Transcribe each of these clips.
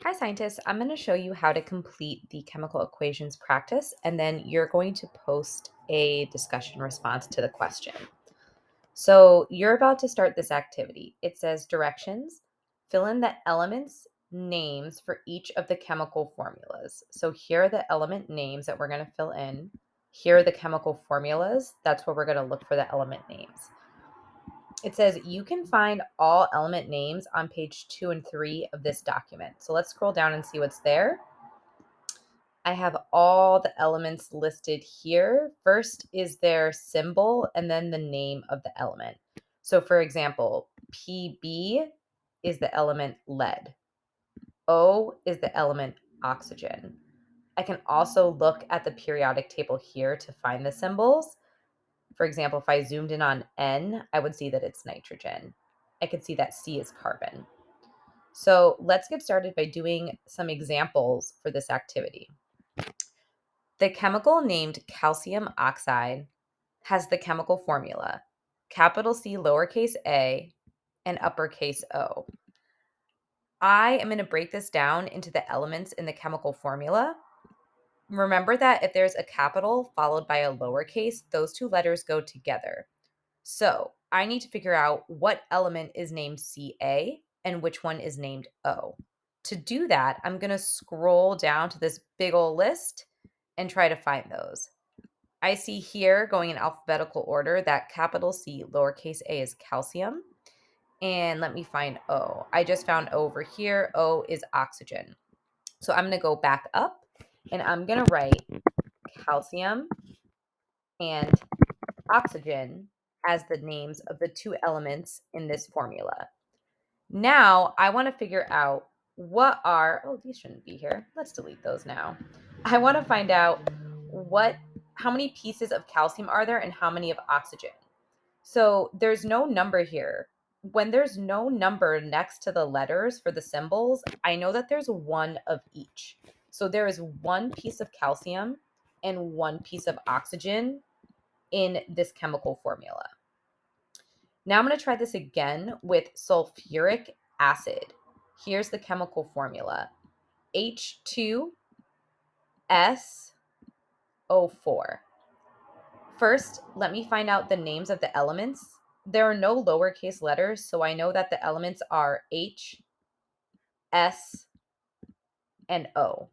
Hi, scientists. I'm going to show you how to complete the chemical equations practice, and then you're going to post a discussion response to the question. So you're about to start this activity. It says directions, fill in the elements names for each of the chemical formulas. So here are the element names that we're going to fill in. Here are the chemical formulas. That's where we're going to look for the element names. It says you can find all element names on page 2 and 3 of this document. So let's scroll down and see what's there. I have all the elements listed here. First is their symbol and then the name of the element. So for example, Pb is the element lead. O is the element oxygen. I can also look at the periodic table here to find the symbols. For example, if I zoomed in on N, I would see that it's nitrogen. I could see that C is carbon. So let's get started by doing some examples for this activity. The chemical named calcium oxide has the chemical formula capital C lowercase a and uppercase O. I am going to break this down into the elements in the chemical formula. Remember that if there's a capital followed by a lowercase, those two letters go together. So I need to figure out what element is named Ca and which one is named O. To do that, I'm going to scroll down to this big old list and try to find those. I see here, going in alphabetical order, that capital C lowercase a is calcium. And let me find O. I just found O over here. O is oxygen. So I'm going to go back up and I'm going to write calcium and oxygen as the names of the two elements in this formula. Now I want to figure out these shouldn't be here. Let's delete those now. I want to find out how many pieces of calcium are there and how many of oxygen. So there's no number here. When there's no number next to the letters for the symbols, I know that there's one of each. So there is one piece of calcium and one piece of oxygen in this chemical formula. Now I'm going to try this again with sulfuric acid. Here's the chemical formula H2SO4. First, let me find out the names of the elements. There are no lowercase letters, so I know that the elements are H, S, and O.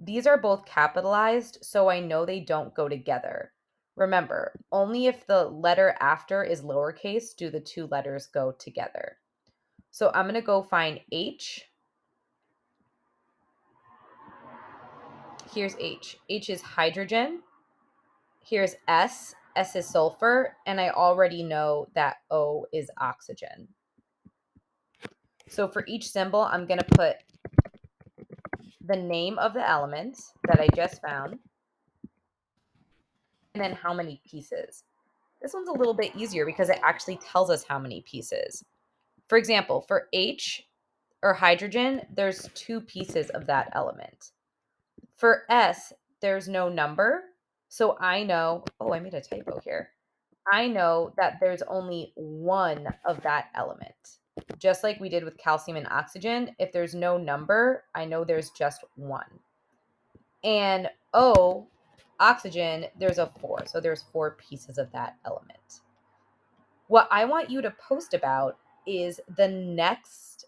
These are both capitalized, so I know they don't go together. Remember, only if the letter after is lowercase do the two letters go together. So I'm going to go find H. Here's H. H is hydrogen. Here's S. S is sulfur. And I already know that O is oxygen. So for each symbol, I'm going to put the name of the element that I just found and then how many pieces. This one's a little bit easier because it actually tells us how many pieces. For example, for H or hydrogen, there's two pieces of that element. For S, there's no number. So I know, I made a typo here. I know that there's only one of that element. Just like we did with calcium and oxygen, if there's no number, I know there's just one. And O, oxygen, there's a 4. So there's 4 pieces of that element. What I want you to post about is the next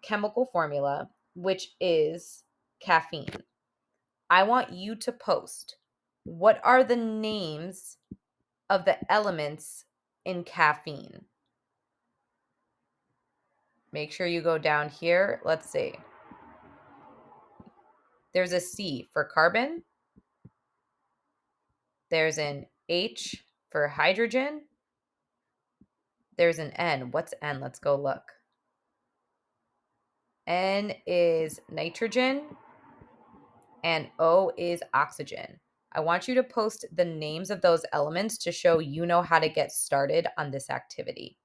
chemical formula, which is caffeine. I want you to post what are the names of the elements in caffeine. Make sure you go down here. Let's see. There's a C for carbon. There's an H for hydrogen. There's an N. What's N? Let's go look. N is nitrogen and O is oxygen. I want you to post the names of those elements to show you know how to get started on this activity.